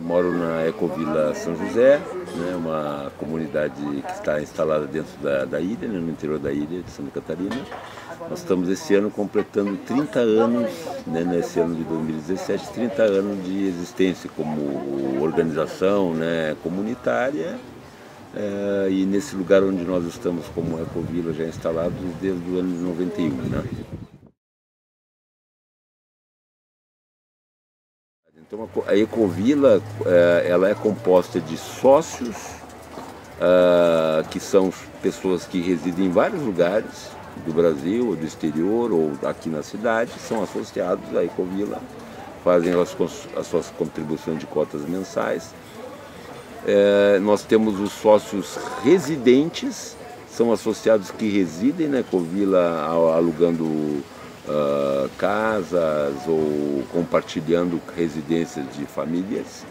Moro na Ecovila São José, né, uma comunidade que está instalada dentro da ilha, né, no interior da ilha de Santa Catarina. Nós estamos esse ano completando 30 anos, né, nesse ano de 2017, 30 anos de existência como organização, né, comunitária. E nesse lugar onde nós estamos como Ecovila já instalados desde o ano de 91. Né? Então a Ecovila ela é composta de sócios, que são pessoas que residem em vários lugares do Brasil, ou do exterior, ou aqui na cidade, são associados à Ecovila, fazem as suas contribuições de cotas mensais. Nós temos os sócios residentes, são associados que residem na Ecovila alugando casas ou compartilhando residências de famílias.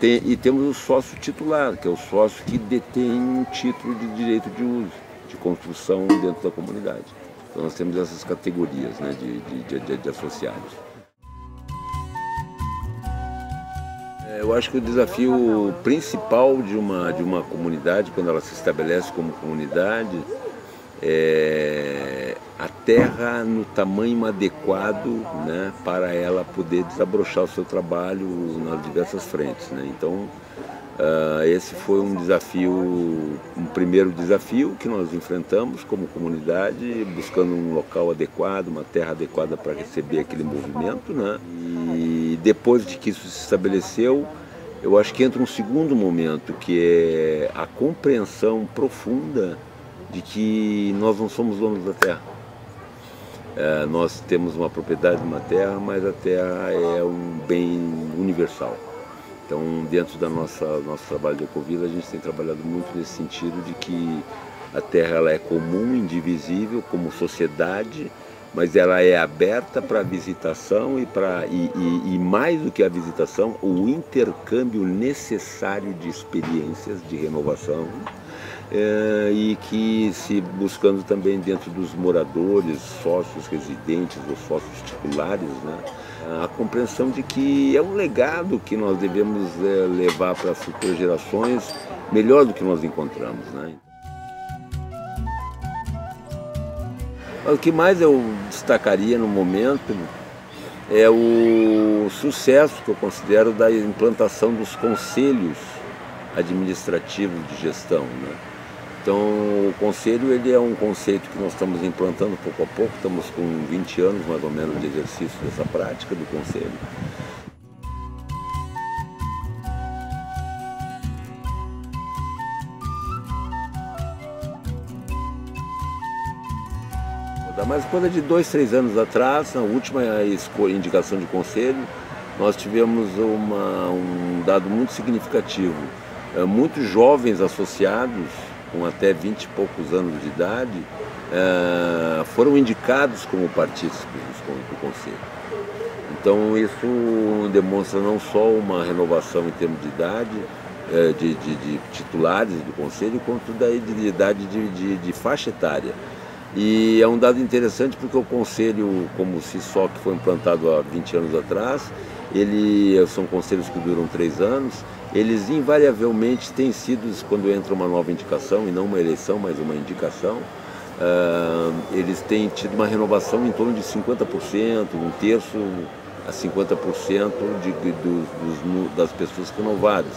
E temos o sócio titular, que é o sócio que detém um título de direito de uso, de construção dentro da comunidade. Então nós temos essas categorias, né, de associados. Eu acho que o desafio principal de uma comunidade, quando ela se estabelece como comunidade, é a terra no tamanho adequado, né, para ela poder desabrochar o seu trabalho nas diversas frentes. Né? Então, esse foi um primeiro desafio que nós enfrentamos como comunidade, buscando um local adequado, uma terra adequada para receber aquele movimento. Né? E depois de que isso se estabeleceu, eu acho que entra um segundo momento, que é a compreensão profunda de que nós não somos donos da terra. Nós temos uma propriedade de uma terra, mas a terra é um bem universal. Então, dentro do nosso trabalho de Ecovila, a gente tem trabalhado muito nesse sentido de que a terra ela é comum, indivisível, como sociedade, mas ela é aberta para a visitação e mais do que a visitação, o intercâmbio necessário de experiências de renovação. E que se buscando também dentro dos moradores, sócios residentes ou sócios titulares, né, a compreensão de que é um legado que nós devemos levar para as futuras gerações melhor do que nós encontramos. Né? O que mais eu destacaria no momento é o sucesso que eu considero da implantação dos conselhos administrativos de gestão. Né? Então, o conselho ele é um conceito que nós estamos implantando pouco a pouco, estamos com 20 anos mais ou menos de exercício dessa prática do conselho. Mas coisa de 2, 3 anos atrás, na última indicação de conselho, nós tivemos um dado muito significativo. Muitos jovens associados, com até 20 e poucos anos de idade, foram indicados como partícipes do Conselho. Então isso demonstra não só uma renovação em termos de idade, de titulares do Conselho, quanto da idade de faixa etária. E é um dado interessante porque o Conselho, como si só, que foi implantado há 20 anos atrás, são conselhos que duram 3 anos, eles invariavelmente têm sido, quando entra uma nova indicação, e não uma eleição, mas uma indicação, eles têm tido uma renovação em torno de 50%, 1/3 a 50% das pessoas renovadas.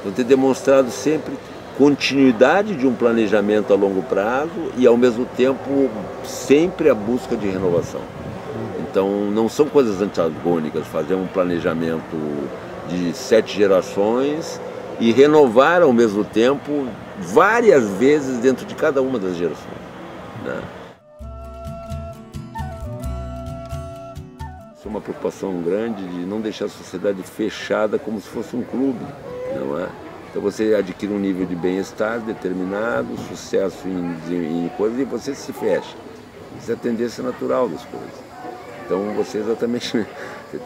Então tem demonstrado sempre continuidade de um planejamento a longo prazo e, ao mesmo tempo, sempre a busca de renovação. Então, não são coisas antagônicas fazer um planejamento de 7 gerações e renovar, ao mesmo tempo, várias vezes dentro de cada uma das gerações. Né? Isso é uma preocupação grande de não deixar a sociedade fechada como se fosse um clube, não é? Então você adquire um nível de bem-estar determinado, sucesso em coisas e você se fecha. Isso é a tendência natural das coisas. Então você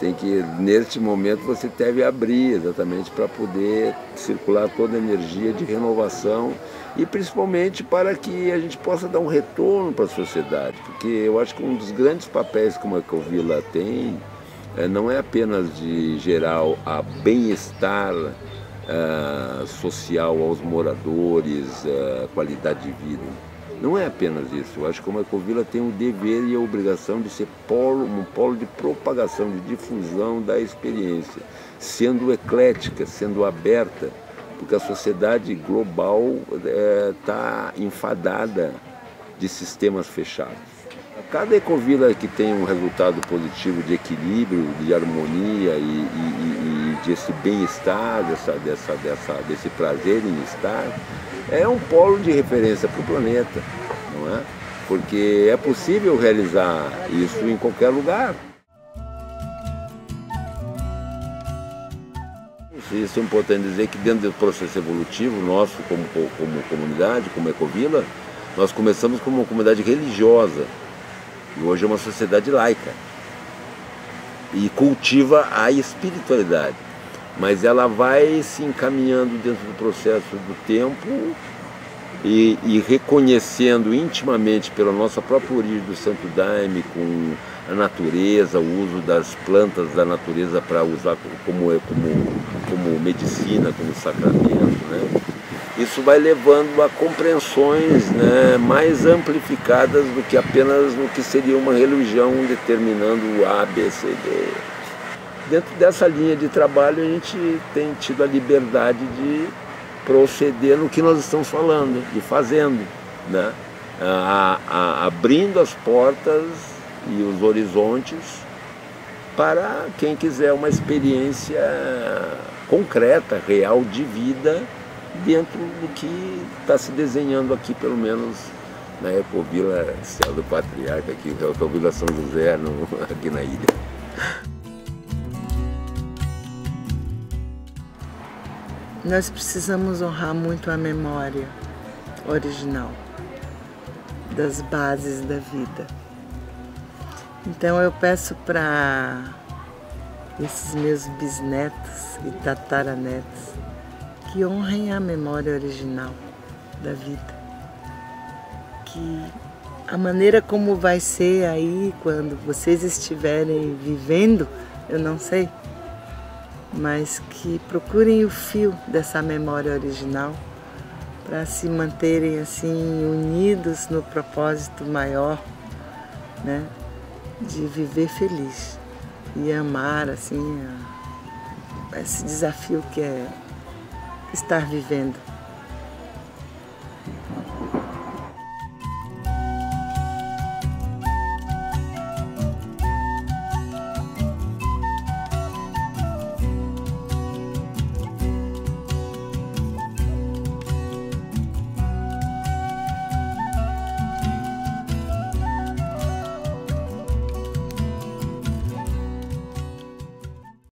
tem que, neste momento, você deve abrir exatamente para poder circular toda a energia de renovação e principalmente para que a gente possa dar um retorno para a sociedade. Porque eu acho que um dos grandes papéis que uma Ecovila tem não é apenas de gerar a bem-estar social aos moradores, qualidade de vida. Não é apenas isso. Eu acho que uma ecovila tem o dever e a obrigação de ser um polo de propagação, de difusão da experiência, sendo eclética, sendo aberta, porque a sociedade global está enfadada de sistemas fechados. Cada ecovila que tem um resultado positivo de equilíbrio, de harmonia e desse bem-estar, desse prazer em estar, é um polo de referência para o planeta, não é? Porque é possível realizar isso em qualquer lugar. Isso é importante dizer que dentro do processo evolutivo nosso, como comunidade, como ecovila, nós começamos como uma comunidade religiosa e hoje é uma sociedade laica e cultiva a espiritualidade. Mas ela vai se encaminhando dentro do processo do tempo e reconhecendo intimamente pela nossa própria origem do Santo Daime, com a natureza, o uso das plantas da natureza para usar como medicina, como sacramento, né? Isso vai levando a compreensões, né, mais amplificadas do que apenas no que seria uma religião determinando A, B, C, D. Dentro dessa linha de trabalho a gente tem tido a liberdade de proceder no que nós estamos falando, de fazendo, né? Abrindo as portas e os horizontes para quem quiser uma experiência concreta, real de vida dentro do que está se desenhando aqui, pelo menos na Ecovila Céu do Patriarca, aqui na Ecovila São José, aqui na ilha. Nós precisamos honrar muito a memória original das bases da vida. Então eu peço para esses meus bisnetos e tataranetos que honrem a memória original da vida. Que a maneira como vai ser aí quando vocês estiverem vivendo, eu não sei, mas que procurem o fio dessa memória original para se manterem assim unidos no propósito maior, né, de viver feliz e amar assim esse desafio que é estar vivendo.